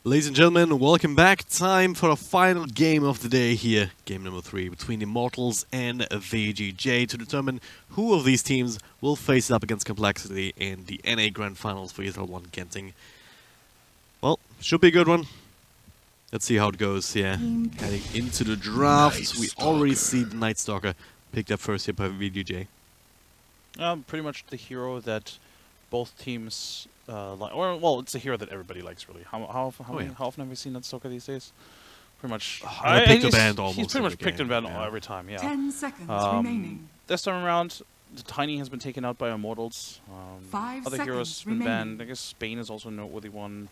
Ladies and gentlemen, welcome back. Time for a final game of the day here. Game number 3 between Immortals and VGJ to determine who of these teams will face up against Complexity in the NA Grand Finals for ESL One Genting. Well, should be a good one. Let's see how it goes here. Heading into the draft, we already see the Night Stalker picked up first here by VGJ. Pretty much the hero that both teams like. Well, it's a hero that everybody likes, really. How often have we seen Night Stalker these days? Pretty much. I picked a band almost. He's pretty much picked a band yeah. every time. Yeah. 10 seconds remaining. This time around, the Tiny has been taken out by Immortals. 5 other heroes seconds been remaining. banned. I guess Spain is also a noteworthy one.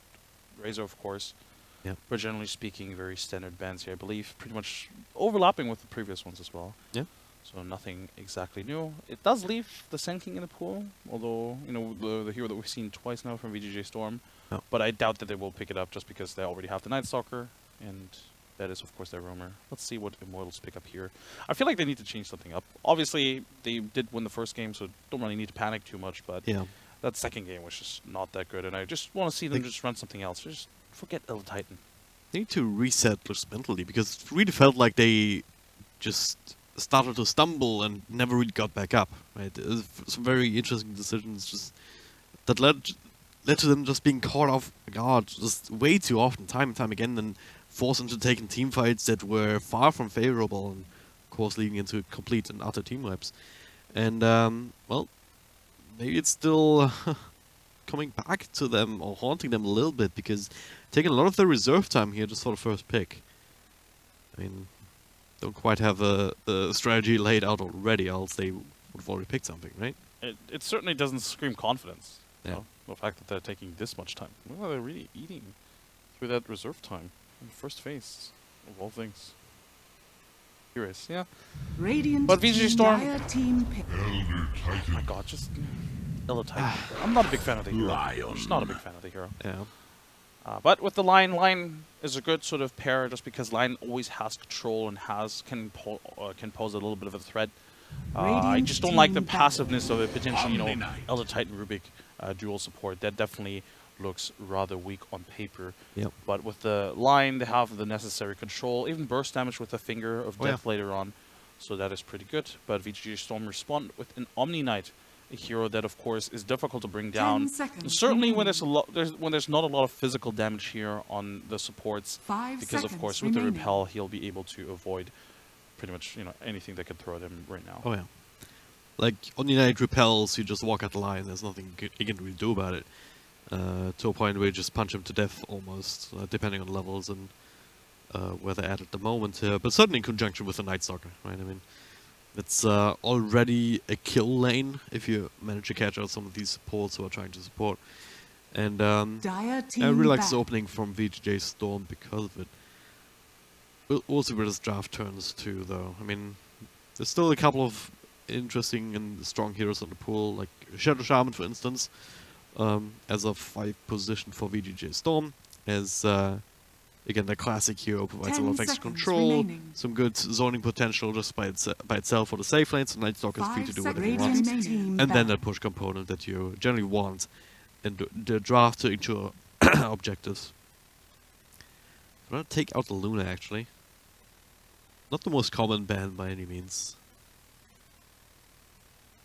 Razor, of course. Yeah. But generally speaking, very standard bans here, I believe. Pretty much overlapping with the previous ones as well. Yeah. So nothing exactly new. It does leave the Sand King in the pool, although, you know, the hero that we've seen twice now from VGJ Storm. Oh. But I doubt that they will pick it up just because they already have the Night Stalker, and that is, of course, their roamer. Let's see what Immortals pick up here. I feel like they need to change something up. Obviously, they did win the first game, so don't really need to panic too much, but Yeah. that second game was just not that good, and I just want to see them just run something else. Just forget El Titan. They need to reset just mentally, because it really felt like they just started to stumble and never really got back up. Right? It was some very interesting decisions just that led to them just being caught off guard just way too often, time and time again, and forced into taking team fights that were far from favorable, and of course leading into complete and utter team wipes. And well, maybe it's still coming back to them or haunting them a little bit, because taking a lot of their reserve time here just for the first pick. I mean, don't quite have a strategy laid out already, else they would have already picked something, right? It certainly doesn't scream confidence. Yeah. You know, the fact that they're taking this much time. Well, they're really eating through that reserve time in the first phase of all things. Curious, yeah. Radiant But VGJ Storm. team pick. Oh my god, just Elder Titan. I'm not a big fan of the hero. I'm just not a big fan of the hero. Yeah. But with the Lion is a good sort of pair, just because Lion always has control and can pose a little bit of a threat. I just don't like the passiveness of a potential, you know, Elder Titan Rubik dual support. That definitely looks rather weak on paper. Yep. But with the Lion, they have the necessary control, even burst damage with the Finger of Death later on. So that is pretty good. But VGJ Storm respond with an Omni Knight, a hero that, of course, is difficult to bring down. Certainly when there's when there's not a lot of physical damage here on the supports, because of course with the repel he'll be able to avoid pretty much, you know, anything that could throw at him right now. Oh yeah. Like on Unite repels, you just walk at the line. There's nothing you can really do about it. To a point where you just punch him to death almost, depending on levels and where they're at the moment here. But certainly in conjunction with the Night Stalker, right? I mean, it's already a kill lane if you manage to catch out some of these supports who are trying to support. And I really like this opening from VGJ Storm because of it. We'll see where this draft turns to, though. I mean, there's still a couple of interesting and strong heroes in the pool, like Shadow Shaman, for instance, as a 5 position for VGJ Storm, as again, the classic hero provides a lot of extra control, some good zoning potential just by itself for the safe lane, so Night Stalker is free to do whatever he wants. And then the push component that you generally want in the draft to ensure objectives. I'm gonna take out the Luna, actually. Not the most common ban by any means.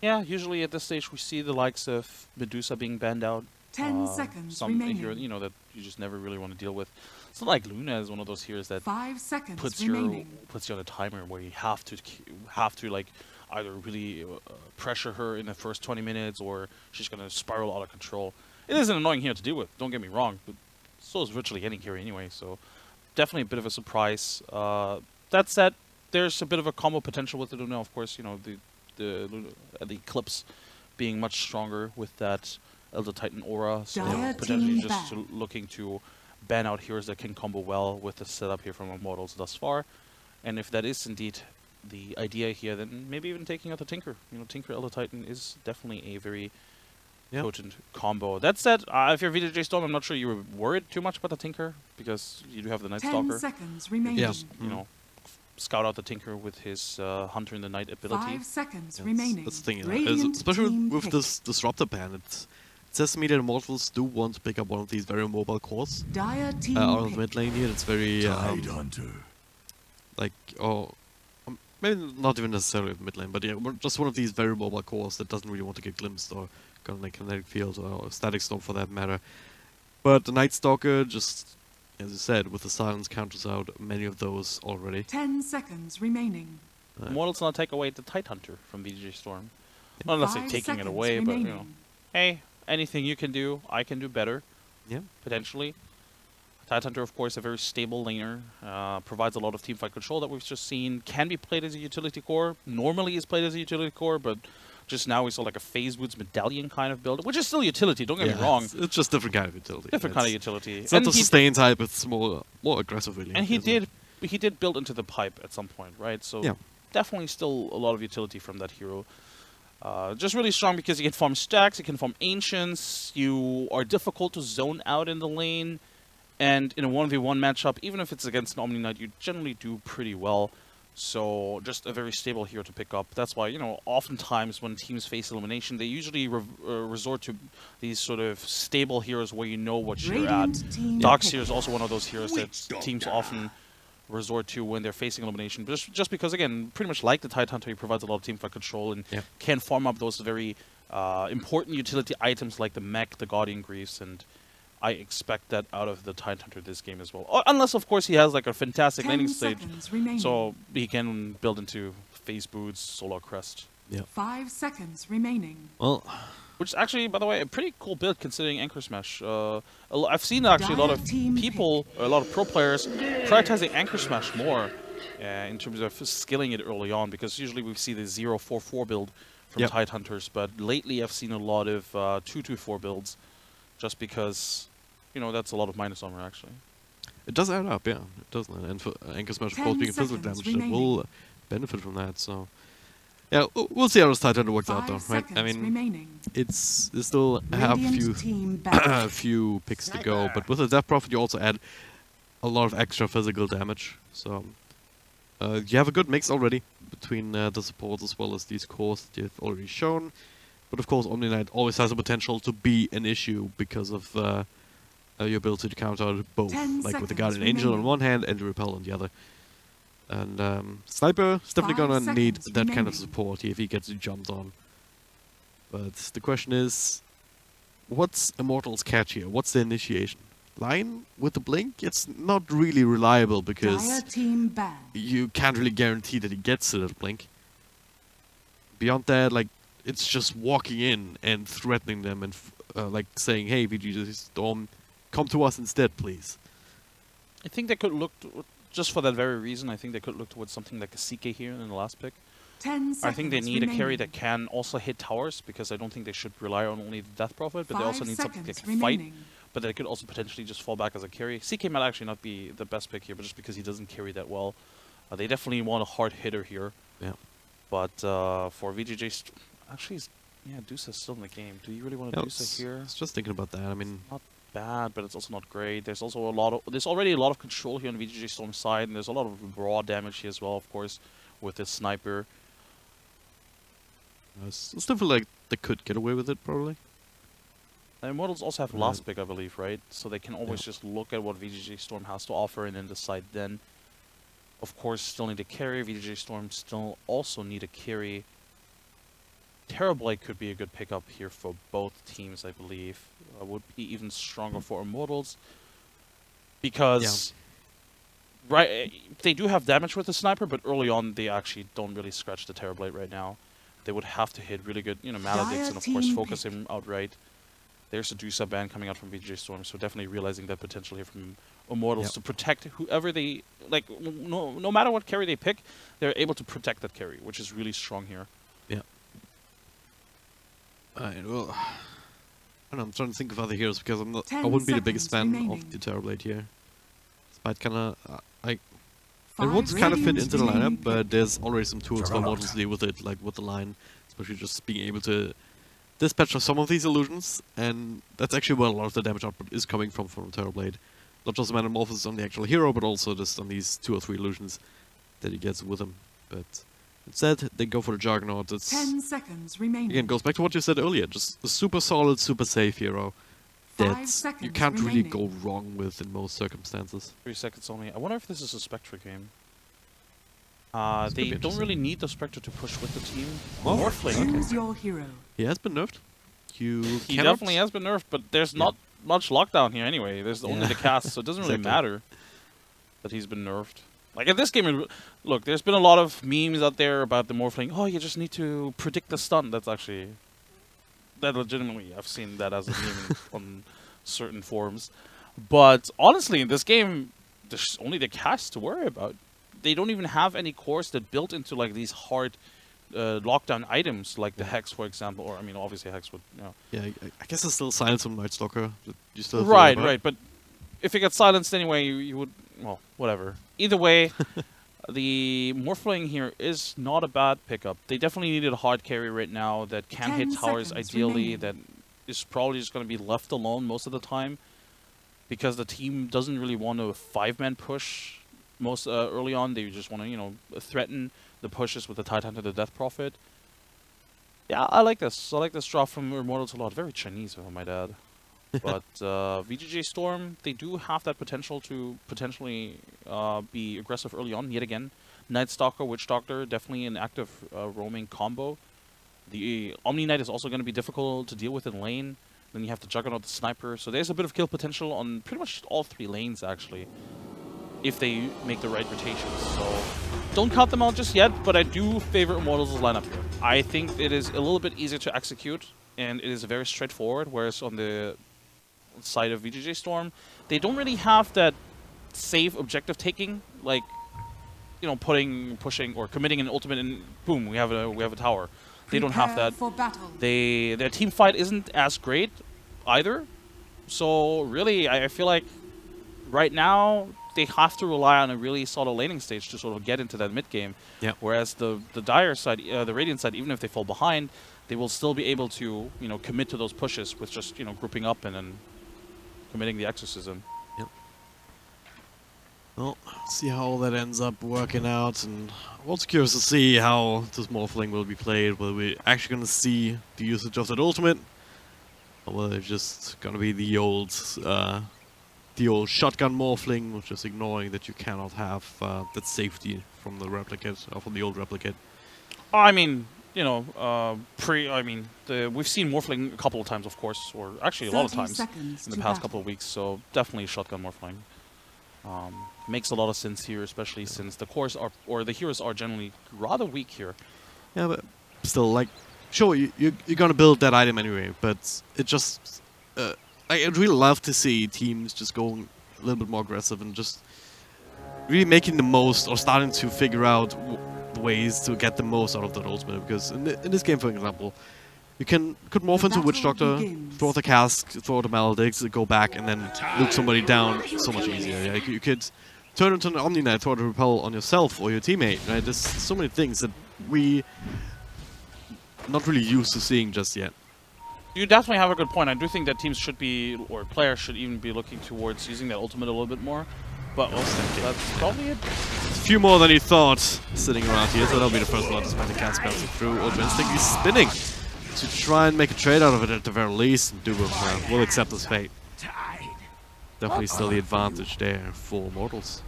Yeah, usually at this stage we see the likes of Medusa being banned out. 10 seconds some remaining. hero, you know, that you just never really want to deal with. It's not like Luna is one of those heroes that 5 seconds puts remaining. you on a timer where you have to like either really pressure her in the first 20 minutes or she's gonna spiral out of control. It is an annoying hero to deal with, don't get me wrong, but so is virtually any hero anyway. So definitely a bit of a surprise. That said, there's a bit of a combo potential with the Luna, of course. You know, the Eclipse being much stronger with that Elder Titan aura, so potentially just looking to ban out heroes that can combo well with the setup here from Immortals thus far. And if that is indeed the idea here, then maybe even taking out the Tinker. You know, Tinker Elder Titan is definitely a very potent combo. That said, if you're VGJ Storm, I'm not sure you were worried too much about the Tinker, because you do have the Night Stalker. 10 seconds remaining. Yeah. Just, you know, scout out the Tinker with his Hunter in the Night ability. 5 seconds remaining. That's the thing, you know, especially with this Disruptor ban, Sesame the Immortals do want to pick up one of these very mobile cores Dire team out of pick. mid lane here. It's very like maybe not even necessarily mid lane, but yeah, just one of these very mobile cores that doesn't really want to get glimpsed or got like kinetic field or static storm for that matter. But the Night Stalker, just as you said, with the silence counters out many of those already. 10 seconds remaining. Immortals not take away the Tide Hunter from VGJ Storm. Not necessarily 5 taking it seconds away, but you know, remaining. hey, anything you can do, I can do better. Yeah. Potentially. Tide Hunter, of course, a very stable laner. Provides a lot of teamfight control that we've just seen. Can be played as a utility core. Normally is played as a utility core, but just now we saw like a Phase Woods Medallion kind of build, which is still utility, don't get me wrong. It's just different kind of utility. Different kind of utility. It's not the sustain type, it's more aggressive really. And he did build into the pipe at some point, right? So yeah. Definitely still a lot of utility from that hero. Just really strong because you can farm stacks, you can farm ancients, you are difficult to zone out in the lane, and in a 1v1 matchup, even if it's against an Omni Knight, you generally do pretty well. So just a very stable hero to pick up. That's why, you know, oftentimes when teams face elimination, they usually resort to these sort of stable heroes where you know what you're at. Darkseer is also one of those heroes that teams often resort to when they're facing elimination. But just because, again, pretty much like the Tide Hunter, he provides a lot of teamfight control and can farm up those very important utility items like the mech, the Guardian Greaves, and I expect that out of the Tide Hunter this game as well. Unless, of course, he has like a fantastic laning stage, so he can build into Phase Boots, Solar Crest. Yeah. 5 seconds remaining. Well, which is actually, by the way, a pretty cool build considering Anchor Smash. I've seen actually a lot of people, a lot of pro players, prioritizing Anchor Smash more in terms of skilling it early on, because usually we see the 0-4-4 build from Tide Hunters, but lately I've seen a lot of 2-2-4 builds, just because, you know, that's a lot of minus armor actually. It does add up, yeah, it does. And for Anchor Smash, of course, being physical damage, that will benefit from that. So, yeah, we'll see how this Tide Hunter works out, though, right? I mean, there's still a few picks to go, but with the Death Prophet, you also add a lot of extra physical damage. So, you have a good mix already between the supports as well as these cores that you've already shown. But of course, Omni Knight always has the potential to be an issue because of your ability to counter both, like with the Guardian Angel on one hand and the Repel on the other. And Sniper is definitely gonna need that kind of support if he gets jumped on. But the question is, what's Immortal's catch here? What's the initiation? Line with the Blink? It's not really reliable because you can't really guarantee that he gets to that Blink. Beyond that, like, it's just walking in and threatening them and like saying, "Hey, VGJ Storm, come to us instead, please." I think they could look, just for that very reason, I think they could look towards something like a CK here in the last pick. 10 seconds I think they need a carry that can also hit towers, because I don't think they should rely on only the Death Prophet, but they also need something that can fight. But they could also potentially just fall back as a carry. CK might actually not be the best pick here, but just because he doesn't carry that well. They definitely want a hard hitter here. Yeah. But for VGJ... Actually, yeah, Dusa still in the game. Do you really want to Dusa here? I was just thinking about that. I mean, not bad, but it's also not great. There's also there's already a lot of control here on VGJ Storm's side, and there's a lot of raw damage here as well, of course, with this sniper. I still feel like they could get away with it, probably. The Immortals also have last pick, I believe, right? So they can always just look at what VGJ Storm has to offer and then decide then. Of course, still need a carry. VGJ Storm still also need a carry. Terrorblade could be a good pickup here for both teams, I believe. Would be even stronger for Immortals. Because, right, they do have damage with the sniper, but early on they actually don't really scratch the Terrorblade right now. They would have to hit really good, you know, Maledicts and of course focus him outright. There's a Dusa ban coming out from VGJ Storm, so definitely realizing that potential here from Immortals to protect whoever they, like, no matter what carry they pick, they're able to protect that carry, which is really strong here. Yeah. Well, I don't know, I'm trying to think of other heroes because I wouldn't be the biggest fan of the Terrorblade here. Despite kinda, it would kind of fit into the lineup, but there's already some tools for Immortals to deal with it, like with the line, especially just being able to dispatch some of these illusions, and that's actually where a lot of the damage output is coming from Terrorblade. Not just the metamorphosis on the actual hero, but also just on these 2 or 3 illusions that he gets with him. But Instead, they go for the Juggernaut. It's 10 seconds remaining. again goes back to what you said earlier. Just a super solid, super safe hero 5 that you seconds can't really remaining. go wrong with in most circumstances. 3 seconds only. I wonder if this is a Spectre game. This could They be don't interesting. really need the Spectre to push with the team. Oh, Morphling. Choose your hero. He has been nerfed. You He cannot- definitely has been nerfed, but there's not much lockdown here anyway. There's only the cast, so it doesn't really Exactly. matter that he's been nerfed. Like in this game, look, there's been a lot of memes out there about the Morphling. Oh, you just need to predict the stun. That's actually... That legitimately, I've seen that as a meme on certain forums. But honestly, in this game, there's only the cast to worry about. They don't even have any cores that built into like these hard lockdown items, like the Hex, for example. Or I mean, obviously Hex would, you know. Yeah, I guess there's still silence from Night Stalker. That you still have to worry Right, about. right. But if it gets silenced anyway, you would, well, whatever. Either way, the Morphling here is not a bad pickup. They definitely needed a hard carry right now that can 10 hit towers seconds ideally, remaining. that is probably just going to be left alone most of the time, because the team doesn't really want to 5-man push most early on. They just want to, you know, threaten the pushes with the Titan to the Death Prophet. Yeah, I like this. I like this drop from Immortals a lot. Very Chinese, if I might add. But VGJ Storm, they do have that potential to potentially be aggressive early on, yet again. Night Stalker, Witch Doctor, definitely an active roaming combo. The Omni Knight is also going to be difficult to deal with in lane. Then you have the Juggernaut, the Sniper. So there's a bit of kill potential on pretty much all 3 lanes, actually, if they make the right rotations. So don't count them out just yet, but I do favor Immortals' lineup here. I think it is a little bit easier to execute, and it is very straightforward, whereas on the side of VGJ Storm, they don't really have that safe objective taking, like, you know, pushing, or committing an ultimate and boom, we have a tower. They don't have Prepare that. for battle. Their team fight isn't as great either. So really, I feel like right now they have to rely on a really solid laning stage to sort of get into that mid game. Yeah. Whereas the Dire side, the Radiant side, even if they fall behind, they will still be able to, you know, commit to those pushes with just, you know, grouping up and then committing the exorcism. Yep. Well, see how all that ends up working out, and I'm also curious to see how this Morphling will be played. Whether we're actually going to see the usage of that ultimate, or whether it's just going to be the old shotgun Morphling, which is ignoring that you cannot have that safety from the replicate, or from the old replicate. I mean, you know, we've seen Morphling a couple of times, of course, or actually a lot of 30 times seconds in the to past battle. couple of weeks. So definitely shotgun Morphling. Makes a lot of sense here, especially since the cores are, or the heroes are generally rather weak here. Yeah, but still, like, sure, you're going to build that item anyway, but it just... I'd really love to see teams just going a little bit more aggressive and just really making the most, or starting to figure out ways to get the most out of that ultimate. Because in this game, for example, you could morph The into Witch battle Doctor, begins. throw the cask, throw the Maledicts, go back, and then nuke somebody down so much easier. Yeah? You could turn into an Omni Knight, throw the Repel on yourself or your teammate. Right? There's so many things that we not really used to seeing just yet. You definitely have a good point. I do think that teams should be, or players should even be looking towards using that ultimate a little bit more. But that's probably it. A few more than you thought sitting around here, so that'll be the first one despite the cast bouncing through. Ultra Instinct is spinning to try and make a trade out of it at the very least, and Dubo will accept his fate. Definitely still the advantage there for Mortals.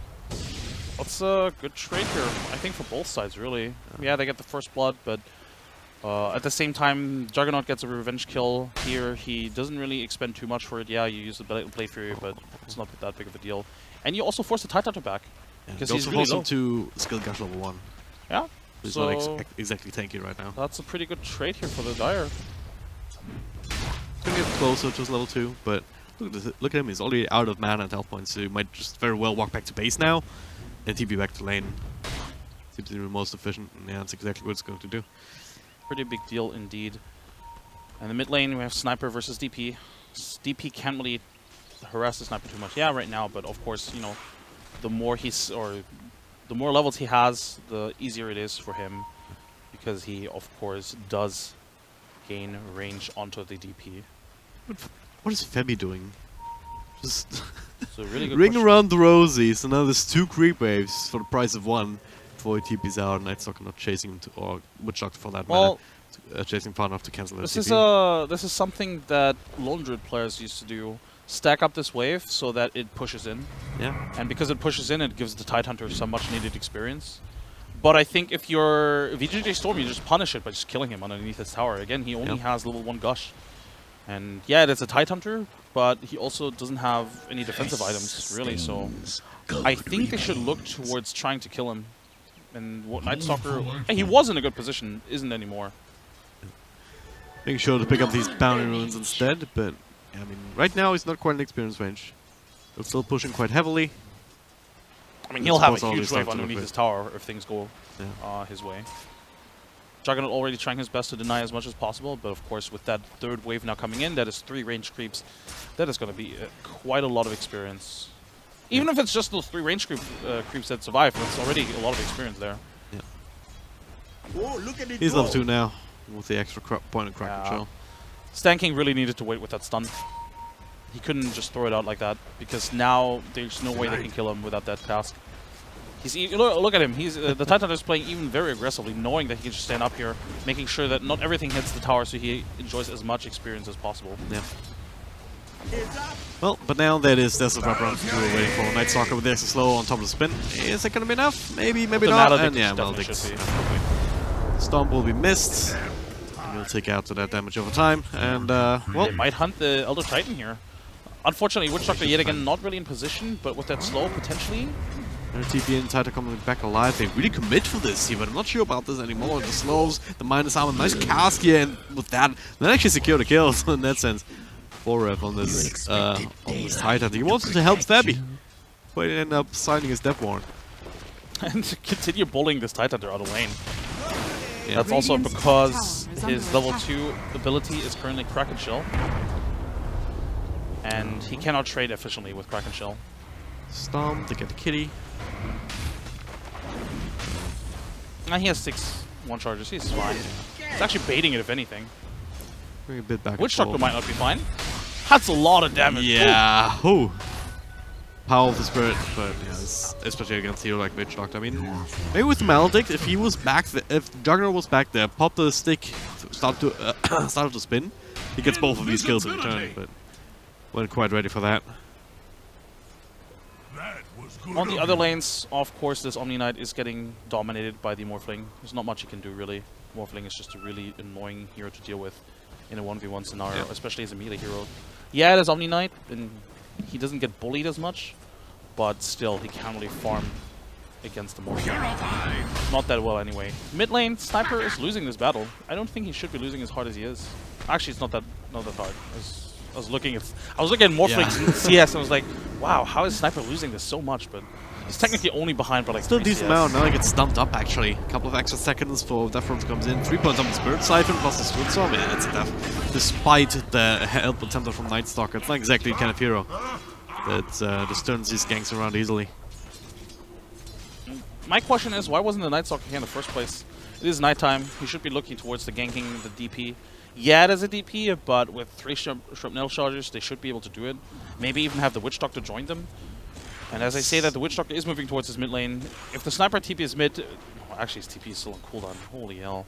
That's a good trade here, I think, for both sides, really. Yeah, they get the first blood, but at the same time, Juggernaut gets a revenge kill here. He doesn't really expend too much for it. Yeah, you use the Blade Fury, but it's not that big of a deal. And you also force the Titan back, because he's really low. To skill gush level 1. Yeah, He's so not exactly tanky right now. that's a pretty good trade here for the Dire. Can get closer to his level 2, but look at him, he's already out of mana and health points, so he might just very well walk back to base now and TP back to lane. Seems to be the most efficient, and yeah, that's exactly what it's going to do. Pretty big deal indeed. And the mid lane, we have Sniper versus DP. DP can't really harass the Sniper too much. Yeah, right now, but of course, you know, the more the more levels he has, the easier it is for him, because he, of course, does gain range onto the DP. What is Femi doing? Just So really good ring push. around the rosy, so now there's 2 creep waves for the price of 1. before he TPs out, and Night Stalker not chasing him, or Witch Doctor for that Well, matter, chasing far enough to cancel his this TP. is this is something that Lone Druid players used to do. Stack up this wave so that it pushes in. Yeah. And because it pushes in, it gives the Tidehunter some much needed experience. But I think if you're VGJ Storm, you just punish it by just killing him underneath his tower. Again, he only has level 1 Gush. And yeah, it's a Tidehunter, but he also doesn't have any defensive items, really, so I think they should look towards trying to kill him. And what Night Stalker, he was in a good position, isn't anymore. Making sure to pick up these bounty runes instead, but I mean, right now he's not quite in experience range. He's still pushing quite heavily. I mean, he'll have a huge wave underneath his tower if things go his way. Juggernaut already trying his best to deny as much as possible, but of course with that third wave now coming in, that is 3 range creeps. That is going to be quite a lot of experience. Even if it's just those 3 range creeps that survive, that's already a lot of experience there. Yeah. Whoa, look at it He's go. level 2 now, with the extra point of crack control. Stan King really needed to wait with that stun. He couldn't just throw it out like that, because now there's no way they can kill him without that task. Look at him. He's the Titan is playing even very aggressively, knowing that he can just stand up here, making sure that not everything hits the tower, so he enjoys as much experience as possible. Yeah. Well, but now that is there's a wraparound to waiting for Night Stalker with the extra slow on top of the spin. Is it gonna be enough? Maybe, maybe not. And yeah, Maledict. Stomp will be missed. And he'll take out to that damage over time. And well, they might hunt the Elder Titan here. Unfortunately, Witch Doctor yet again not really in position, but with that slow potentially. TP and Titan coming back alive. They really commit for this here, but I'm not sure about this anymore. The slows, the minus armor, nice cast here, and with that, they actually secure the kills in that sense. 4-ref on this Titan. He wanted to help Stabby, but he ended up signing his death warrant. And to continue bullying this Titan out of lane. Yeah. That's also because his level 2 ability is currently Kraken Shell. And he cannot trade efficiently with Kraken Shell. Stomp to get the kitty. Now he has 6 1-charges, he's fine. He's actually baiting it if anything. Bring a bit back. Witch Doctor might not be fine. That's a lot of damage. Yeah. Ooh. Power of the spirit, but yeah, especially against a hero like Witch Doctor. I mean, maybe with Maledict, if he was back, if Juggernaut was back there, pop the stick, start to spin, he gets both of these kills in return. But wasn't quite ready for that. On the other lanes, of course, this Omni Knight is getting dominated by the Morphling. There's not much he can do, really. Morphling is just a really annoying hero to deal with in a 1v1 scenario, especially as a melee hero. Yeah, it is Omni Knight, and he doesn't get bullied as much, but still, he can't really farm against the Morphling. Not that well, anyway. Mid lane, Sniper is losing this battle. I don't think he should be losing as hard as he is. Actually, it's not that hard. I was looking at Morphling's CS and I was like, wow, how is Sniper losing this so much? But he's technically only behind by like still 3 decent CS. amount. Now he gets stumped up actually. A couple of extra seconds for Death Runs comes in. 3 points on the Spirit Siphon plus the Sword Storm. Yeah, it's a death. Despite the help attempt from Night Stalker, it's not exactly the kind of hero that just turns these ganks around easily. My question is, why wasn't the Night Stalker here in the first place? It is nighttime. He should be looking towards the ganking the DP. Yeah, it is a DP, but with 3 Shrapnel charges, they should be able to do it. Maybe even have the Witch Doctor join them. And as I say that, the Witch Doctor is moving towards his mid lane. If the Sniper TP is mid... Oh, actually, his TP is still on cooldown. Holy hell.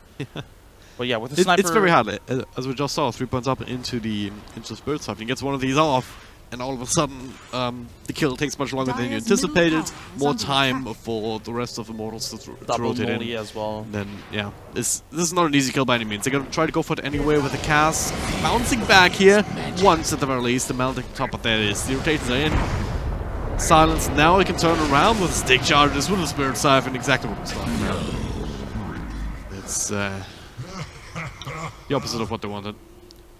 But yeah, with the Sniper... It's very hard. As we just saw, 3 points up into the Spirit Siphon. He gets one of these off, and all of a sudden, the kill takes much longer than you anticipated. More time for the rest of the mortals to rotate in. As well. Then, yeah, this is not an easy kill by any means. They're going to try to go for it anyway with the cast. Bouncing back here, once at the very least. The Maledict top of that is. The rotations are in. Silence. Now he can turn around with stick charges with the Spirit Siphon. Exactly what we're talking about. It's the opposite of what they wanted.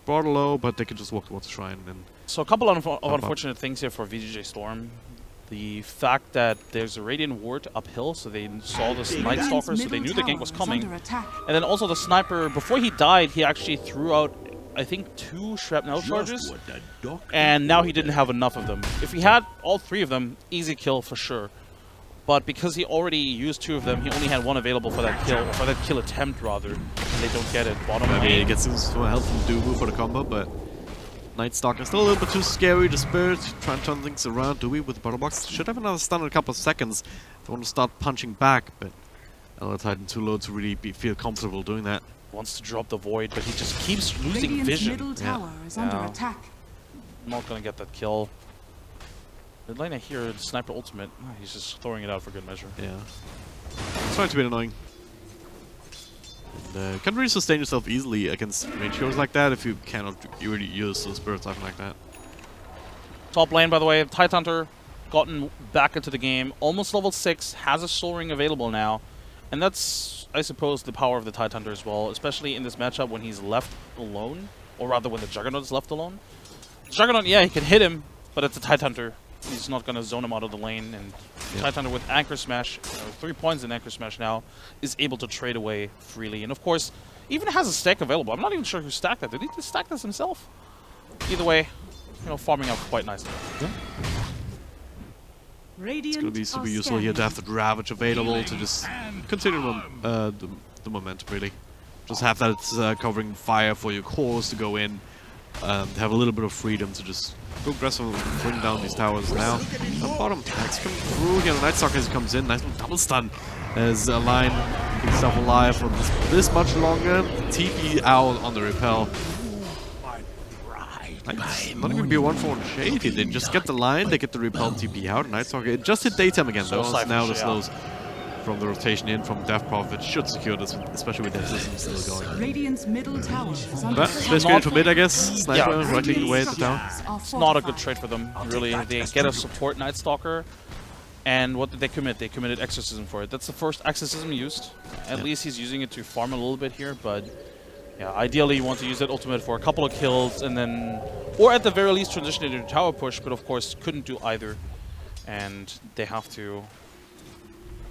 Brought low, but they can just walk towards the shrine. And so a couple of unfortunate things here for VGJ Storm. The fact that there's a Radiant Ward uphill, so they saw this Night Stalker, so they knew the gank was coming. And then also the Sniper, before he died, he actually threw out, I think, 2 Shrapnel charges. And now he didn't have enough of them. If he had all 3 of them, easy kill for sure. But because he already used 2 of them, he only had 1 available for that kill, for that kill attempt rather. And they don't get it. Bottom lane. Maybe he gets some help from Dubu for the combo, but Night Stalker still a little bit too scary. The Spirit trying to turn things around. Dewey with the bottle box should have another stun in a couple of seconds. They want to start punching back, but Yellow Titan too low to really feel comfortable doing that. Wants to drop the Void, but he just keeps losing Radiant's vision. middle tower is under Yeah. attack. Not gonna get that kill. Mid lane here, the sniper ultimate. He's just throwing it out for good measure. Yeah. It's trying to be annoying. And can't really sustain yourself easily against range heroes like that if you cannot really use the Spirit Siphon like that. Top lane, by the way, Tidehunter gotten back into the game. Almost level 6, has a Soul Ring available now. And that's, I suppose, the power of the Tidehunter as well, especially in this matchup when he's left alone. Or rather, when the Juggernaut is left alone. Juggernaut, yeah, he can hit him, but it's a Tidehunter. He's not going to zone him out of the lane. And Tidehunter with Anchor Smash, 3 points in Anchor Smash now, is able to trade away freely. And of course, even has a stack available. I'm not even sure who stacked that. Did he just stack this himself? Either way, you know, farming out quite nicely. Yeah. Radiant It's going to be super useful here to have the Ravage available to just continue the momentum, really. Just have that covering fire for your cores to go in. Have a little bit of freedom to just go aggressive and bring down these towers now. On bottom, Knight's coming through here. The Night Stalker as he comes in. Nice little double stun as a line keeps himself alive for this much longer. TP out on the repel. Not even be a 1-4 shade here. They just get the line, they get the repel TP out. Night Stalker, it just hit daytime again though. So now the slows from the rotation in from Death Prophet should secure this, especially with that system still going. Radiant's middle tower is under But attack. space grenade for mid, I guess. Sniper Yeah. right clicking away at the tower. It's not a good trade for them, really. They get a support Night Stalker, and what did they commit? They committed Exorcism for it. That's the first Exorcism used. At least he's using it to farm a little bit here, but yeah, ideally you want to use that ultimate for a couple of kills, and then, or at the very least transition into a tower push, but of course couldn't do either. And they have to,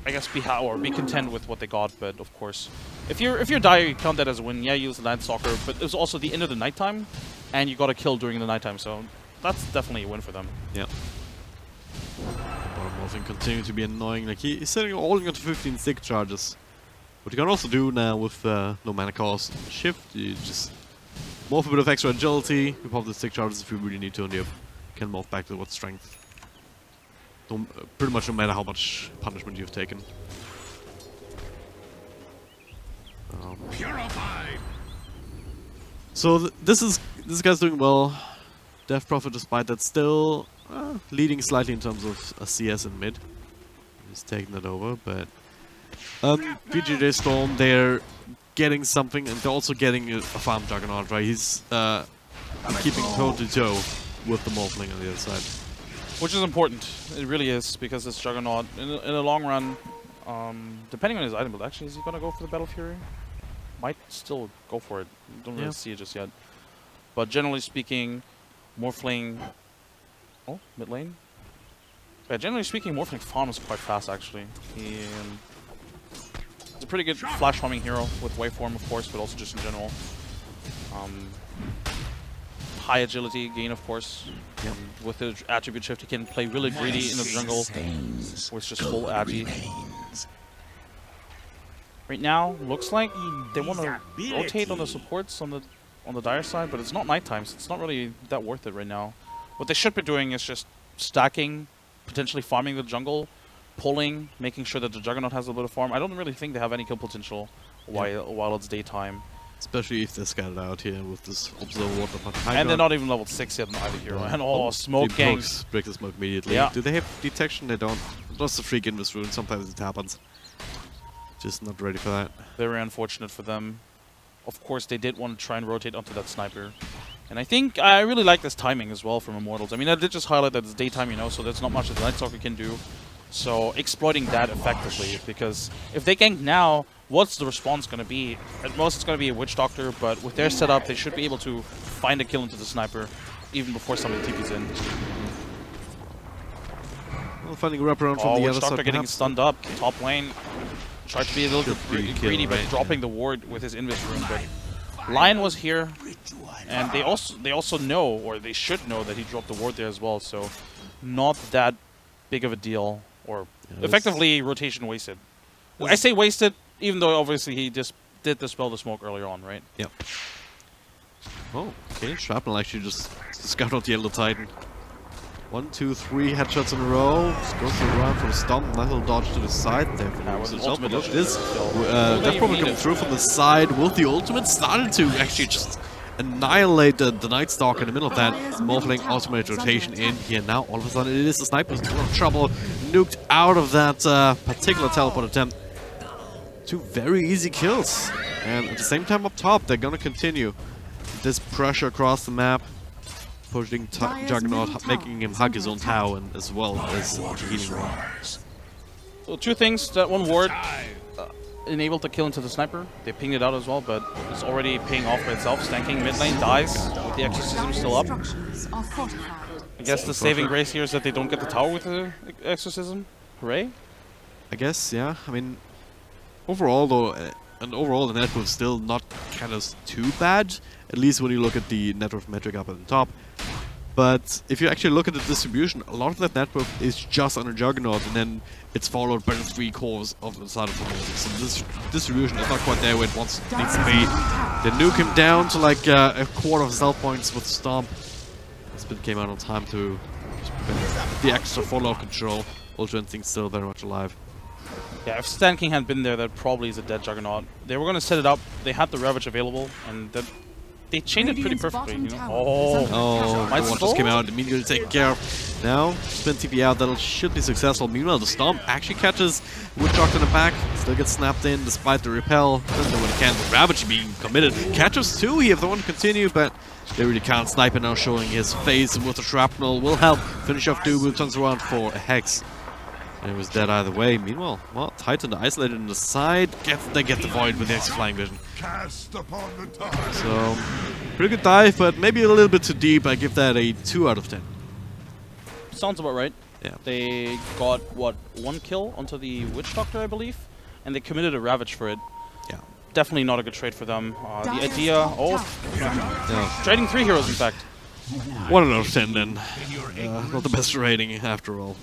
I guess, be content with what they got. But of course, if you're dire, you count that as a win. Yeah, you use the Night Stalker, but it was also the end of the nighttime, and you got a kill during the nighttime, so that's definitely a win for them. Yeah. Bottom morphing continue to be annoying. Like he's setting all into 15 stick charges. What you can also do now with no mana cost shift, you just morph a bit of extra agility. You pop the stick charges if you really need to, and you can morph back to what strength. Pretty much no matter how much punishment you've taken. So this guy's doing well. Death Prophet, despite that, still leading slightly in terms of a CS in mid. He's taking that over, but VGJ Storm, they're getting something, and they're also getting a farm Juggernaut, right? He's keeping toe-to-toe with the Morphling on the other side. Which is important. It really is, because this Juggernaut, in the long run, depending on his item build, actually, is he going to go for the Battle Fury? Might still go for it. Don't really see it just yet. But generally speaking, Morphling... Oh, mid lane? Yeah, generally speaking, Morphling farms quite fast, actually. He's a pretty good flash farming hero with Waveform, of course, but also just in general. High agility gain, of course. With the attribute shift, he can play really greedy in the jungle with just full agi. Right now, looks like they want to rotate on the supports on the dire side, but it's not nighttime, so it's not really that worth it right now. What they should be doing is just stacking, potentially farming the jungle, pulling, making sure that the Juggernaut has a bit of farm. I don't really think they have any kill potential while it's daytime. Especially if they're scattered out here with this Observer Water Punch. And they're not even level 6 yet on either hero. And smoke gangs. Break the smoke immediately. Yeah. Do they have detection? They don't. Just a freak in this rune. Sometimes it happens. Just not ready for that. Very unfortunate for them. Of course, they did want to try and rotate onto that sniper. And I think I really like this timing as well from Immortals. I mean, I did just highlight that it's daytime, you know, so there's not much that the Night Stalker can do. So exploiting that effectively, because if they gank now, what's the response going to be? At most, it's going to be a Witch Doctor, but with their setup, they should be able to find a kill into the sniper even before somebody TP's in. Well, finding a wraparound from the Witch other Doctor side. getting Perhaps. stunned up. Top lane tried to be a little bit greedy, but right? dropping the ward with his Invis rune. But Lion was here, and they also know, or they should know, that he dropped the ward there as well. So not that big of a deal, or effectively rotation wasted. I say wasted, even though obviously he just did dispel the smoke earlier on, right? Yep. Oh, okay. Shrapnel actually just scout out the Yellow Titan. 1, 2, 3 headshots in a row. Just goes around for the stomp. Nice little dodge to the side there. with the Look ultimate at this. Well, Death probably coming through from the side with the ultimate. Started to actually just annihilate the Night Stalker in the middle of that. Morphling automated rotation in here. Now all of a sudden it is the Sniper's in a lot of trouble. Nuked out of that particular teleport attempt. 2 very easy kills. And at the same time up top, they're gonna continue this pressure across the map. Pushing Juggernaut, making him hug his own tower and as well as healing ring. So 2 things. That one ward enabled the kill into the sniper. They pinged it out as well, but it's already paying off by itself. Stanking mid lane dies with the exorcism still up. I guess the saving grace here is that they don't get the tower with the exorcism. Hooray! I guess, yeah. I mean, overall though, overall the net was still not kind of too bad. At least when you look at the net worth metric up at the top. But if you actually look at the distribution, a lot of that net worth is just on a Juggernaut, and then it's followed by the 3 cores of the side of the board. So this distribution is not quite there where it needs to be. They nuke him down to like a quarter of his health points with Stomp. Spin came out on time to prevent the extra follow-up control. Ultra Instinct still very much alive. Yeah, if Stan King had been there, that probably is a dead Juggernaut. They were going to set it up. They had the Ravage available, and that they chained it pretty perfectly, you know? Oh, the one just came out, immediately taken care of. Now, spin TP out, that should be successful. Meanwhile, the Stomp actually catches Woodchuck in the back, still gets snapped in despite the repel. Doesn't know what he can, the Ravage being committed. Catches 2 here if they want to continue, but they really can't. Sniper now showing his face with the shrapnel will help finish off Dubu, turns around for a Hex. And it was dead either way. Meanwhile, well, Titan isolated in the side. They get the Void with the extra flying vision. So, pretty good dive, but maybe a little bit too deep. I give that a 2 out of 10. Sounds about right. Yeah. They got, what, 1 kill onto the Witch Doctor, I believe? And they committed a Ravage for it. Yeah. Definitely not a good trade for them. The idea... trading 3 heroes, in fact. 1 out of 10 then. Not the best rating after all.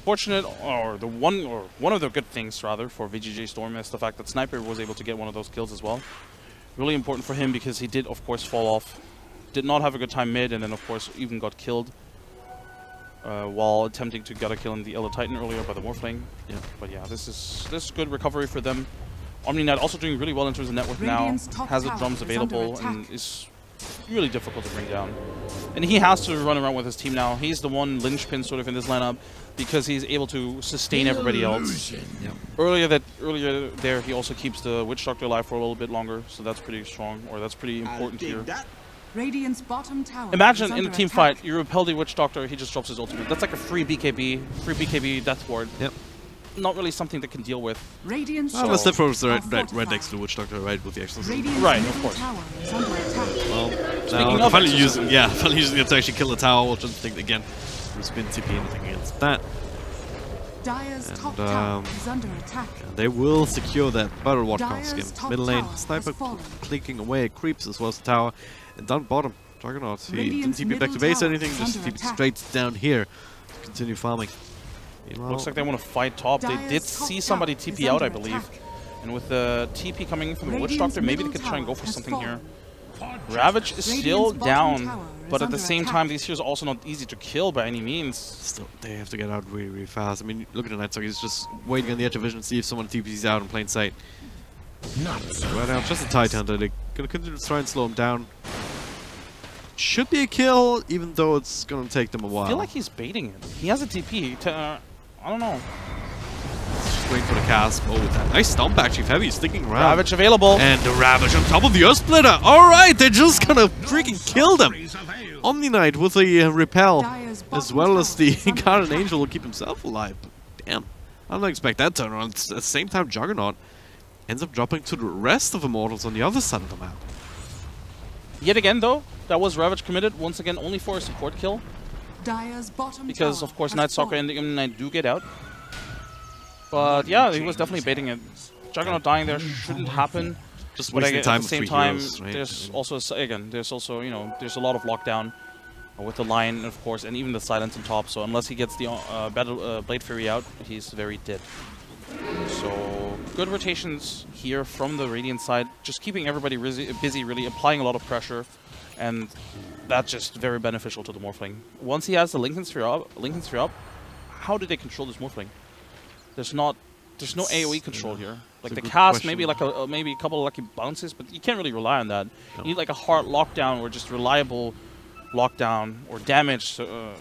Fortunate, or one of the good things rather for VGJ Storm is the fact that Sniper was able to get one of those kills as well. Really important for him because he did of course fall off, did not have a good time mid, and then of course even got killed while attempting to get a kill in the Elder Titan earlier by the Morphling. Yeah, but yeah, this is good recovery for them. OmniKnight also doing really well in terms of net worth now, has the drums available and is really difficult to bring down. And he has to run around with his team now. He's the one linchpin sort of in this lineup because he's able to sustain everybody else. Yep. Earlier there he also keeps the Witch Doctor alive for a little bit longer, so that's pretty strong, or that's pretty important here. Radiant's bottom tower. Imagine in a team fight, you repel the Witch Doctor, he just drops his ultimate. That's like a free BKB death ward. Yep. Not really something that can deal with. Well, let's step forward the right next to the Witch Doctor, right, with the exorcism. Right, of course. Well, finally using it to actually kill the tower, which I think again, spin TP anything against that. And they will secure that battle what cost him. Middle lane, Sniper clicking away, creeps as well as the tower, and down bottom, Juggernaut. He didn't TP back to base or anything, just TP straight down here to continue farming. Looks like they want to fight top. They did see somebody TP out, I believe. And with the TP coming from the Witch Doctor, maybe they could try and go for something here. Ravage is still down, but at the same time, these heroes are also not easy to kill by any means. Still, they have to get out really, really fast. I mean, look at the Night Stalker, he's just waiting on the edge of vision to see if someone TPs out in plain sight. Right now, just a Tight Hunter. They're going to continue to try and slow him down. Should be a kill, even though it's going to take them a while. I feel like he's baiting it. He has a TP. I don't know. Just waiting for the cast. Oh, with that nice stomp actually. Heavy sticking around. Ravage available. And the Ravage on top of the Earth Splitter. Alright, they're just gonna freaking kill them. OmniKnight with the repel, as well as the Guardian Angel will keep himself alive. Damn. I don't expect that turnaround. At the same time, Juggernaut ends up dropping to the rest of Immortals on the other side of the map. Yet again, though, that was Ravage committed. Once again, only for a support kill. Because, of course, Night Stalker and the OmniKnight do get out. But, yeah, he was definitely baiting it. Juggernaut dying there shouldn't happen. Just wasting time at the same time, heroes, right? there's also, you know, there's a lot of lockdown with the line, of course, and even the silence on top. So unless he gets the Blade Fury out, he's very dead. So good rotations here from the Radiant side, just keeping everybody busy, really applying a lot of pressure. and that's just very beneficial to the Morphling. Once he has the Lincoln Sphere up, how do they control this Morphling? There's no AoE control here. Like the cast, maybe like maybe a couple of lucky bounces, but you can't really rely on that. You need like a hard lockdown or just reliable lockdown or damage, or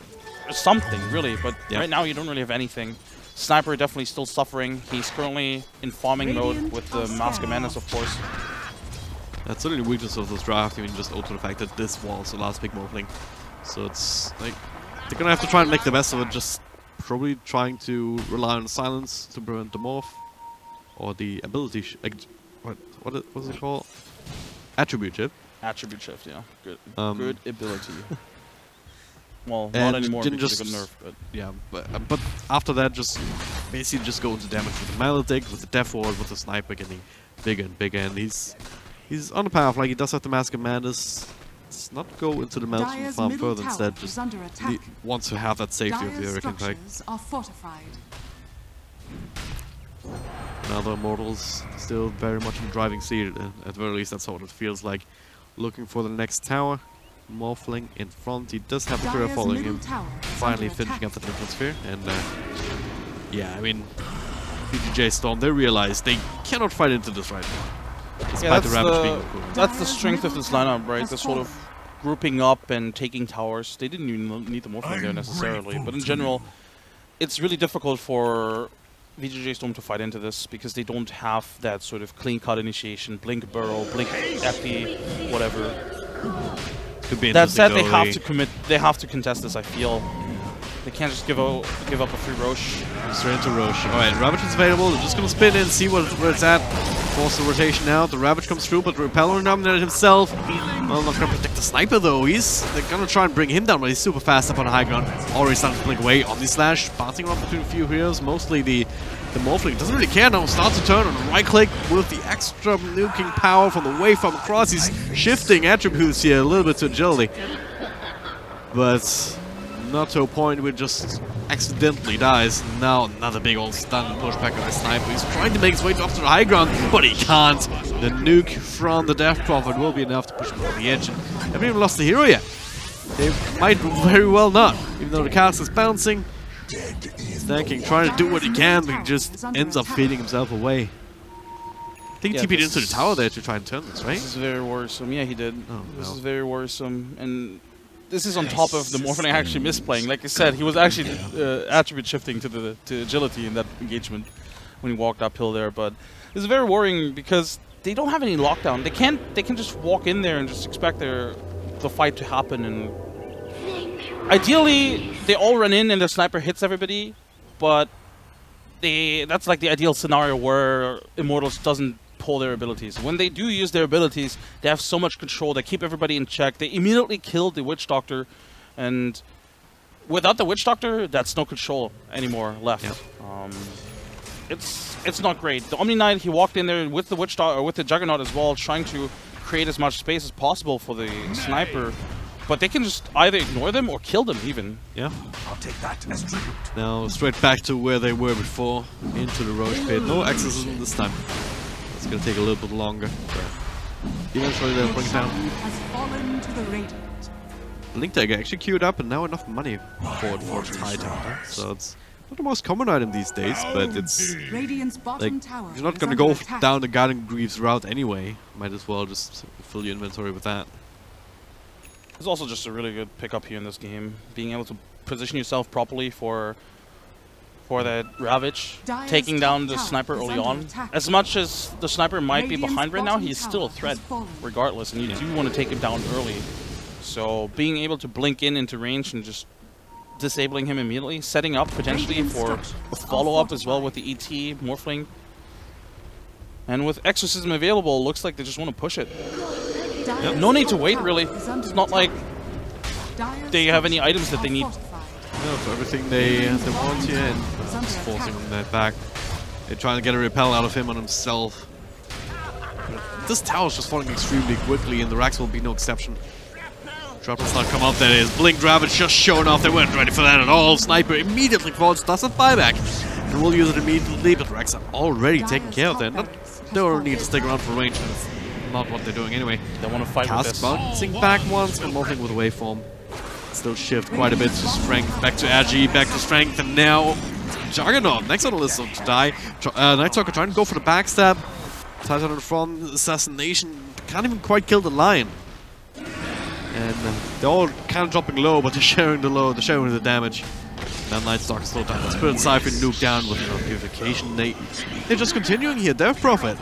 something really. But right now you don't really have anything. Sniper definitely still suffering. He's currently in farming mode with the Mask of Madness, of course. That's certainly the weakness of this draft. I mean, just also the fact that this was the last big Morphling. So it's like they're gonna have to try and make the best of it. Just probably trying to rely on silence to prevent the morph, or the ability. What's it called? Attribute shift. Attribute shift, yeah. Good. Good ability. Well, and not anymore because just, it got nerfed, but yeah. But after that, just basically just go into damage with the Maledict, with the Death Ward, with the Sniper getting bigger and bigger, and he's on the path. Like he does have the Mask of Madness. Let's not go into the Melton farm further. Instead, just wants to have that safety of the Hurricane Pike. Now the Immortals still very much in the driving seat. At the very least, that's what it feels like. Looking for the next tower. Morphling in front. He does have a career following him. Finally finishing up the Lincoln Sphere. And yeah, I mean, VGJ Storm, they realize they cannot fight into this right now. Despite the Ravage being cool. That's the strength of this lineup, right? The sort of grouping up and taking towers. They didn't even need the Morphling there necessarily. But in general, it's really difficult for VGJ Storm to fight into this because they don't have that sort of clean-cut initiation, blink burrow, blink epi, whatever. That said, they have to commit. They have to contest this. I feel they can't just give up a free Roche. Straight into Roche. All right, Ravage is available. They're just gonna spin in, see where it's at. Force the rotation now. The Ravage comes through, but the Repeller nominated himself. Well, not gonna protect the Sniper though. They're gonna try and bring him down, but he's super fast up on the high ground. Already starting to blink away. Omni-Slash bouncing around between a few heroes. Mostly the Morphling doesn't really care now. Starts to turn on the right click with the extra nuking power from the waveform across. He's shifting attributes here a little bit to agility, but not to a point where just accidentally dies. Now another big old stun and pushback on the Sniper. He's trying to make his way up to the high ground, but he can't. The nuke from the Death Prophet will be enough to push him over the edge. And they haven't even lost the hero yet. They might very well not, even though the cast is bouncing. Stacking, trying to do what he can, but he just ends up feeding himself away. I think he TP'd into the tower there to try and turn this, right? This is very worrisome. Yeah, he did. Oh, this is very worrisome. And this is on top of the Morphling actually misplaying. Like I said, he was actually attribute shifting to agility in that engagement when he walked uphill there. But it's very worrying because they don't have any lockdown. They can just walk in there and just expect the fight to happen. And ideally, they all run in and the Sniper hits everybody. But that's like the ideal scenario where Immortals doesn't pull their abilities. When they do use their abilities, they have so much control. They keep everybody in check. They immediately kill the Witch Doctor, and without the Witch Doctor, that's no control anymore left. Yep. It's not great. The Omni Knight, he walked in there with the Witch Doctor, with the Juggernaut as well, trying to create as much space as possible for the Sniper. But they can just either ignore them or kill them even. Yeah. I'll take that as tribute. Now straight back to where they were before, into the Roche pit. No exorcism this time. It's gonna take a little bit longer. But eventually they'll bring it down. Blink Dagger actually queued up and now enough money for its high tower. So it's not the most common item these days, but it's like you're not gonna go down the Guardian Greaves route anyway. Might as well just fill your inventory with that. It's also just a really good pickup here in this game. Being able to position yourself properly for that Ravage, taking down the Sniper early on. As much as the Sniper might be behind right now, he's still a threat regardless, and you do want to take him down early. So being able to blink into range and just disabling him immediately, setting up potentially for a follow-up as well with the ET Morphling. And with Exorcism available, looks like they just want to push it. Yep. No need to wait, really. It's not like they have any items that they need. No, for everything they want here, and just forcing that back. They're trying to get a repel out of him on himself. This tower's just falling extremely quickly, and the Rax will be no exception. Shrapnel's not come up, that is. Blink Ravage just showing off, they weren't ready for that at all. Sniper immediately falls, does a buyback. And will use it immediately, but Rax are already taken care of there. They don't need to stick around for range. not what they're doing anyway. They want to fight with Cast this. bouncing back once and morphing with waveform. Still shift quite a bit to strength, back to agi, back to strength, and now Juggernaut next on the list to die. Night Stalker trying to go for the backstab. Titan on the front, assassination, can't even quite kill the lion. And they're all kind of dropping low, but they're sharing the low, they're sharing the damage. Then Night Stalker still down. Spirit Siphon nuked down with purification. They're just continuing here. Death Prophet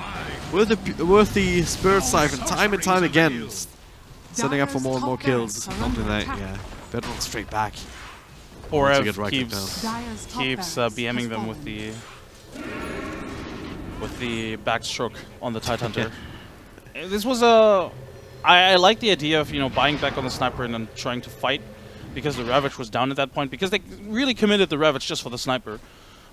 with the Spirit Siphon time and time again, setting up for more and more kills. Something like Bedrock straight back. Or to get right keeps BMing them with the backstroke on the Tidehunter. This was a... I like the idea of, buying back on the sniper and then trying to fight, because the Ravage was down at that point, because they really committed the Ravage just for the sniper.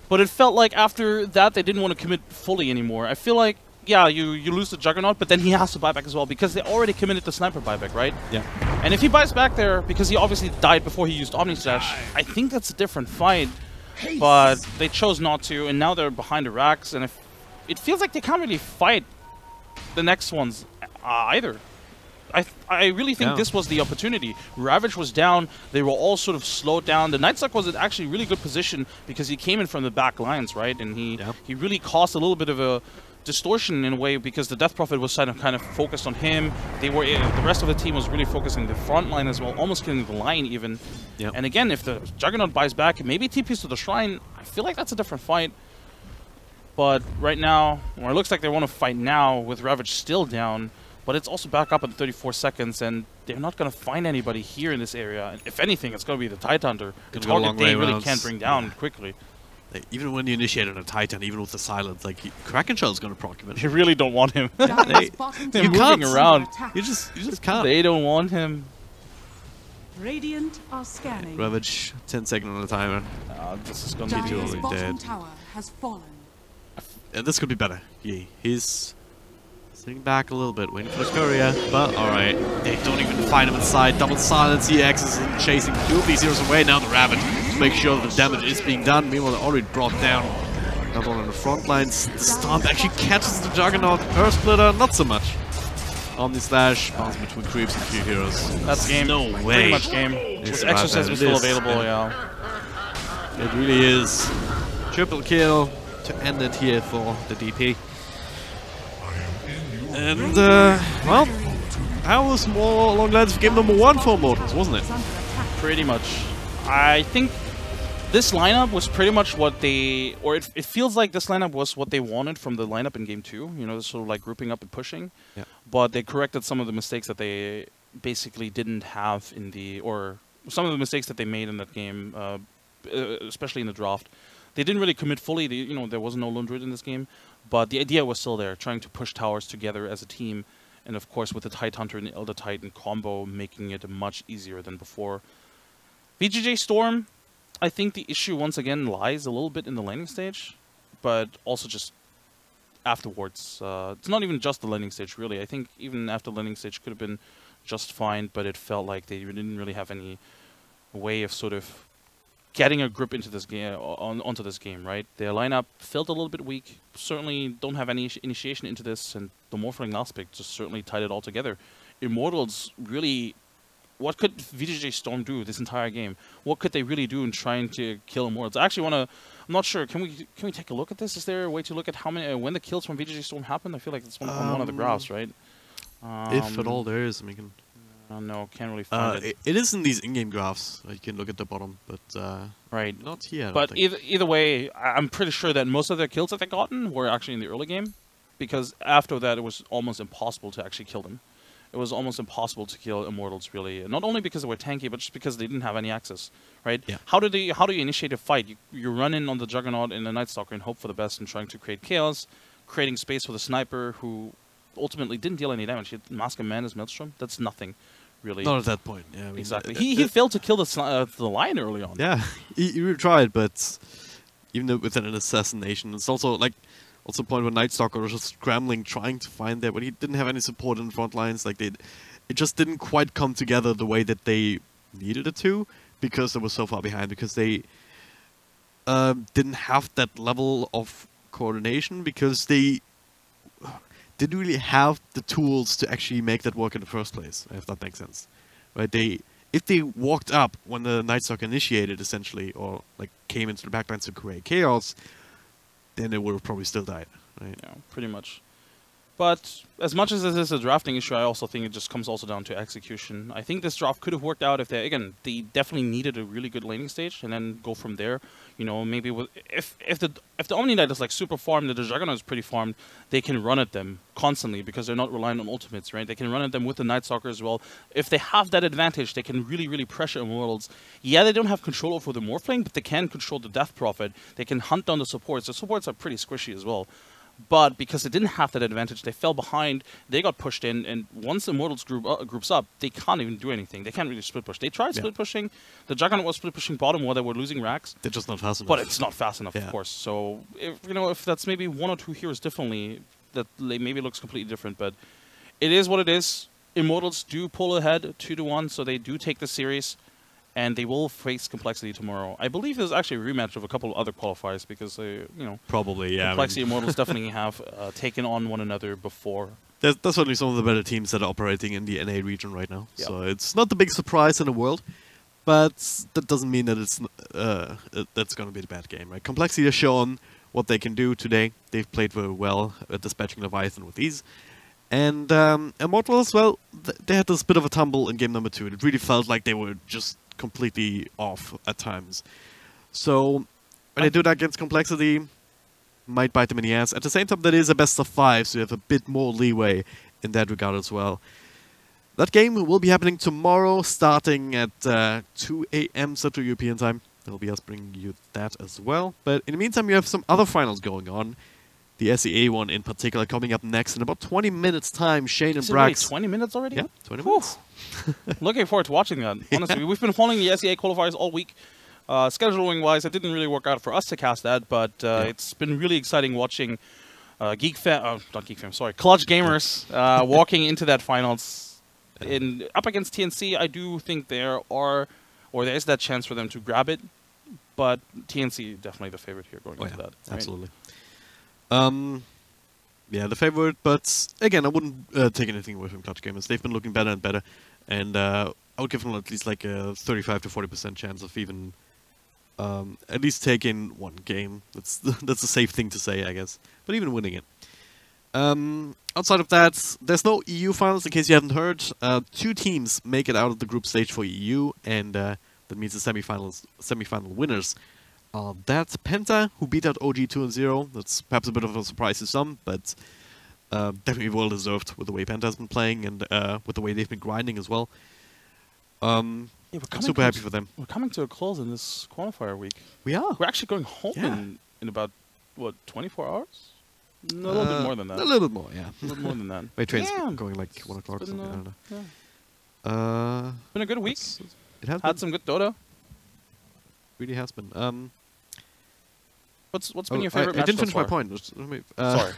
But it felt like after that they didn't want to commit fully anymore. I feel like, yeah, you lose the Juggernaut, but then he has to buy back as well, because they already committed the sniper buyback, right? Yeah. And if he buys back there, because he obviously died before he used Omni Slash, I think that's a different fight. But they chose not to, and now they're behind the racks, and it feels like they can't really fight the next ones either. I really think this was the opportunity. Ravage was down. They were all sort of slowed down. The Night Stalker was in actually really good position because he came in from the back lines, right? And he really caused a little bit of a distortion in a way, because the Death Prophet was kind of focused on him. The rest of the team was really focusing the front line as well, almost killing the line even. And again, if the Juggernaut buys back, maybe TPs to the Shrine, I feel like that's a different fight. But right now, or it looks like they want to fight now with Ravage still down, but it's also back up in 34 seconds, and they're not going to find anybody here in this area. And if anything, it's going to be the Tidehunter. The target they really can't bring down quickly. Even when you initiate on a Titan, even with the silence, like Kraken Shell is going to proc him. They really don't want him. They're moving around. You just can't. They don't want him. Radiant are scanning. Ravage, 10 seconds on the timer. This is going to be too early. Bottom tower has fallen. This could be better. He's sitting back a little bit, waiting for the courier. But alright, they don't even find him inside. Double silence. EX is chasing two of these heroes away. Now the Ravage to make sure that the damage is being done. Meanwhile, they're already brought down. Not on the front lines. The Stomp actually catches the Juggernaut. Earth Splitter, not so much. Omni Slash, bounce between creeps and few heroes. That's game. No way. Pretty much game. Exorcism is still available, It really is. Triple kill to end it here for the DP. And, well, that was more along the lines of game number 1 for Immortals, wasn't it? Pretty much. I think this lineup was pretty much what they, or it feels like this lineup was what they wanted from the lineup in game 2. Sort of like grouping up and pushing. Yeah. But they corrected some of the mistakes that they basically didn't have in the, or some of the mistakes that they made in that game, especially in the draft. They didn't really commit fully. There was no Lone Druid in this game, but the idea was still there, trying to push towers together as a team, and of course with the Tidehunter and the Elder Titan combo, making it much easier than before. VGJ Storm, I think the issue once again lies a little bit in the laning stage, but also just afterwards. It's not even just the laning stage, really. I think even after the laning stage could have been just fine, but it felt like they didn't really have any way of sort of getting a grip into this game, onto this game, right? Their lineup felt a little bit weak. Certainly don't have any initiation into this, and the Morphling last pick just certainly tied it all together. Immortals really, what could VGJ Storm do this entire game? What could they really do in trying to kill Immortals? I actually want to, I'm not sure, can we take a look at this? Is there a way to look at how many, when the kills from VGJ Storm happened? I feel like it's on one of the graphs, right? If at all there is, I mean, no, can't really find it. It is in these in-game graphs. You can look at the bottom, but right, not here. But either way, I'm pretty sure that most of the kills that they gotten were actually in the early game, because after that it was almost impossible to actually kill them. It was almost impossible to kill Immortals, really. Not only because they were tanky, but just because they didn't have any access, right? Yeah. How do you initiate a fight? You run in on the Juggernaut and the Night Stalker and hope for the best and trying to create chaos, creating space for the Sniper, who ultimately didn't deal any damage. He had Mask of Madness, Maelstrom. That's nothing, really. Not at that point. Yeah, I mean, exactly. He failed to kill the lion early on. Yeah, he really tried, but even though within an assassination, it's also like a point where Night Stalker was just scrambling, trying to find there, but he didn't have any support in the front lines. Like it just didn't quite come together the way that they needed it to, because they were so far behind. Because they didn't have that level of coordination, because they didn't really have the tools to actually make that work in the first place, if that makes sense. Right? If they walked up when the Night Stalker initiated, essentially, or like came into the backlines to create chaos, then it would have probably still died. Right? Yeah, pretty much. But as much as this is a drafting issue, I also think it just comes also down to execution. I think this draft could have worked out if they definitely needed a really good laning stage and then go from there. You know, maybe with, if the Omni Knight is like super farmed, the Juggernaut is pretty farmed, they can run at them constantly because they're not relying on ultimates, right? They can run at them with the Night Stalker as well. If they have that advantage, they can really, really pressure Immortals. Yeah, they don't have control over the Morphling, but they can control the Death Prophet. They can hunt down the supports. The supports are pretty squishy as well. But because they didn't have that advantage, they fell behind, they got pushed in, and once Immortals groups up, they can't even do anything. They can't really split push. They tried split pushing. The Juggernaut was split pushing bottom while they were losing racks. They're just not fast enough. But it's not fast enough, of course. So, if that's maybe one or two heroes differently, that maybe looks completely different. But it is what it is. Immortals do pull ahead 2-1, so they do take the series. And they will face Complexity tomorrow. I believe there's actually a rematch of a couple of other qualifiers because probably, yeah. Complexity Immortals definitely have taken on one another before. That's certainly some of the better teams that are operating in the NA region right now. Yep. So it's not the big surprise in the world, but that doesn't mean that it's that's going to be the bad game, right? Complexity has shown what they can do today. They've played very well at dispatching Leviathan with ease. And Immortals, well, they had this bit of a tumble in game number 2. It really felt like they were just completely off at times. So when they do that against Complexity, might bite them in the ass. At the same time, that is a best of 5, so you have a bit more leeway in that regard as well. That game will be happening tomorrow, starting at 2 AM Central European time. That'll be us bringing you that as well. But in the meantime, you have some other finals going on. The SEA one in particular coming up next in about 20 minutes time. Shane and Brax. 20 minutes already? Yeah, 20 minutes. Looking forward to watching that. Honestly, we've been following the SEA qualifiers all week. Scheduling-wise, it didn't really work out for us to cast that, but it's been really exciting watching Clutch Gamers walking into that finals. Up against TNC, I do think there is that chance for them to grab it, but TNC definitely the favorite here going into that. Right? Absolutely. Yeah, the favorite, but again, I wouldn't take anything away from Clutch Gamers. They've been looking better and better, and I would give them at least like a 35 to 40% chance of even at least taking one game. That's a safe thing to say, I guess. But even winning it. Outside of that, there's no EU finals, in case you haven't heard. 2 teams make it out of the group stage for EU, and that means the semi-final winners. That's Penta, who beat out OG 2-0. That's perhaps a bit of a surprise to some, but definitely well deserved with the way Penta has been playing and with the way they've been grinding as well. I'm super happy for them. We're coming to a close in this qualifier week. We are. We're actually going home in about, what, 24 hours? A little bit more than that. A little bit more, yeah. A little more than that. My train's going like 1 o'clock or something. I don't know. Yeah. Been a good week. It has had some good Dota. Really has been. What's been your favorite match I didn't finish so my far? point. Sorry.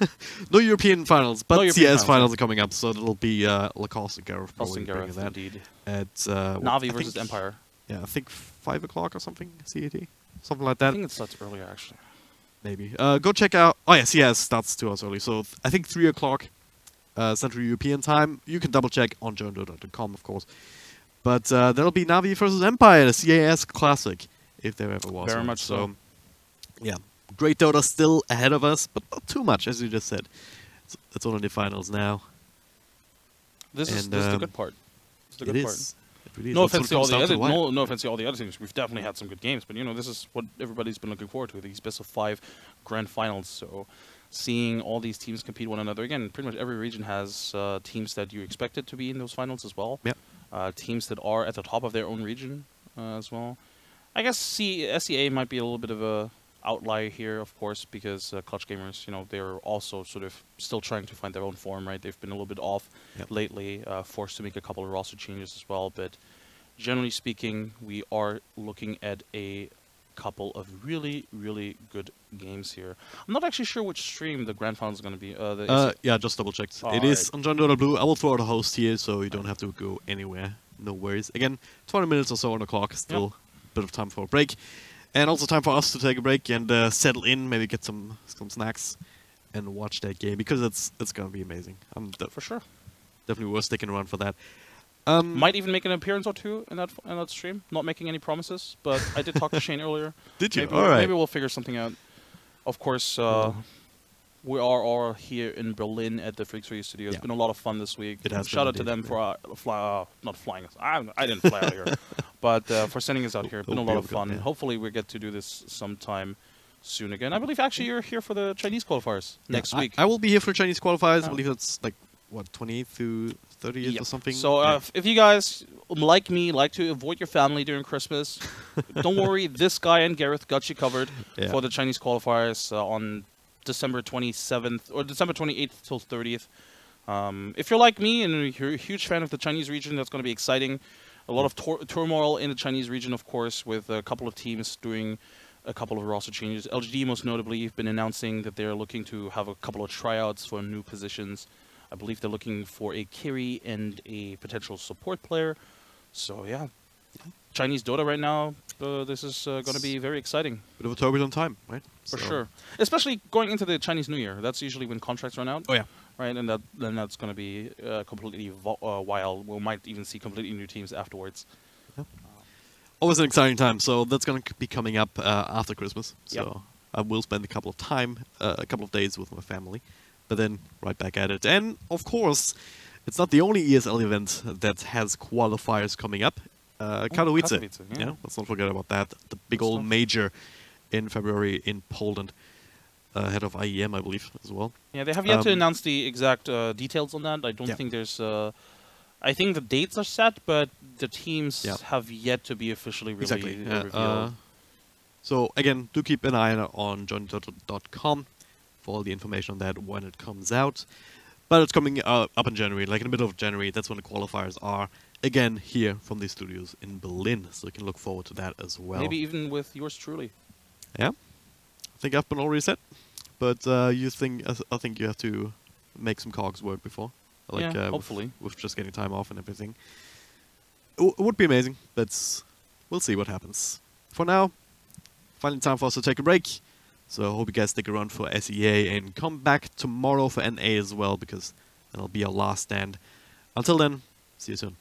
No European finals, but European CS finals are coming up, so it'll be Lacoste and Gareth probably bringing that. Indeed. At Navi versus Empire. Yeah, I think 5 o'clock or something, CET. Something like that. I think it starts earlier, actually. Maybe. Go check out... Oh yeah, CS starts 2 hours early, so I think 3 o'clock Central European time. You can double check on joindota.com, of course. But there'll be Navi versus Empire, the CAS Classic, if there ever was. Very much so. Yeah. Great Dota still ahead of us, but not too much, as you just said. It's only the finals now. This is the good part. It's the good part. It really is. No offense to all the other no offense to all the other teams. We've definitely had some good games, but this is what everybody's been looking forward to, these best of 5 grand finals. So seeing all these teams compete one another again, pretty much every region has teams that you expected to be in those finals as well. Yeah. Teams that are at the top of their own region as well. I guess SEA might be a little bit of a outlier here, of course, because Clutch Gamers, they're also sort of still trying to find their own form, right? They've been a little bit off lately, forced to make a couple of roster changes as well, but generally speaking, we are looking at a couple of really, really good games here. I'm not actually sure which stream the grand final is going to be. Yeah, just double checked. It is on John Dota Blue. I will throw out a host here, so you don't have to go anywhere. No worries. Again, 20 minutes or so on the clock. Still a bit of time for a break. And also time for us to take a break and settle in, maybe get some snacks. and watch that game because it's gonna be amazing. For sure. Definitely worth sticking around for that. Might even make an appearance or two in that stream. Not making any promises, but I did talk to Shane earlier. Did you? Maybe, All right. Maybe we'll figure something out. Of course, we are all here in Berlin at the Freaks Radio Studio. It's Yeah. been a lot of fun this week. It has Shout been out to indeed, them for not flying us. I didn't fly out here, but for sending us out here. It's been a lot of fun. Yeah. Hopefully, we get to do this sometime soon again. I believe actually you're here for the Chinese qualifiers next week. I will be here for Chinese qualifiers. I Yeah. believe that's like what 28th to 30th Yep. or something. So Yeah. if you guys, like me, like to avoid your family during Christmas, don't worry. This guy and Gareth got you covered Yeah. for the Chinese qualifiers on December 27th or December 28th till 30th. If you're like me and you're a huge fan of the Chinese region, that's going to be exciting. A lot of turmoil in the Chinese region, of course, with a couple of teams doing a couple of roster changes. LGD, most notably, have been announcing that they're looking to have a couple of tryouts for new positions. I believe they're looking for a carry and a potential support player. So, yeah. Chinese Dota right now, this is going to be very exciting. Bit of a turbulent time, right? For So- sure. Especially going into the Chinese New Year. That's usually when contracts run out. Oh yeah. Right, and then that's going to be completely wild. We might even see completely new teams afterwards. Always an exciting time. So that's going to be coming up after Christmas. So Yep. I will spend a couple of days with my family, but then right back at it. And of course, it's not the only ESL event that has qualifiers coming up. Katowice. Katowice, yeah. Let's not forget about that. The big Good old stuff. major in February in Poland, ahead of IEM, I believe, as well. Yeah, they have yet to announce the exact details on that. I don't Yeah. think there's... I think the dates are set, but the teams Yeah. have yet to be officially Exactly. revealed. So again, do keep an eye on johnny.com for all the information on that when it comes out. But it's coming up in January, like in the middle of January. That's when the qualifiers are. Again, here from the studios in Berlin. So you can look forward to that as well. Maybe even with yours truly. Yeah. I think I've been already set. But I think you have to make some cogs work before. Like, Yeah, hopefully. With just getting time off and everything. It would be amazing. We'll see what happens. For now, finally time for us to take a break. So I hope you guys stick around for SEA and come back tomorrow for NA as well, because that'll be our last stand. Until then, see you soon.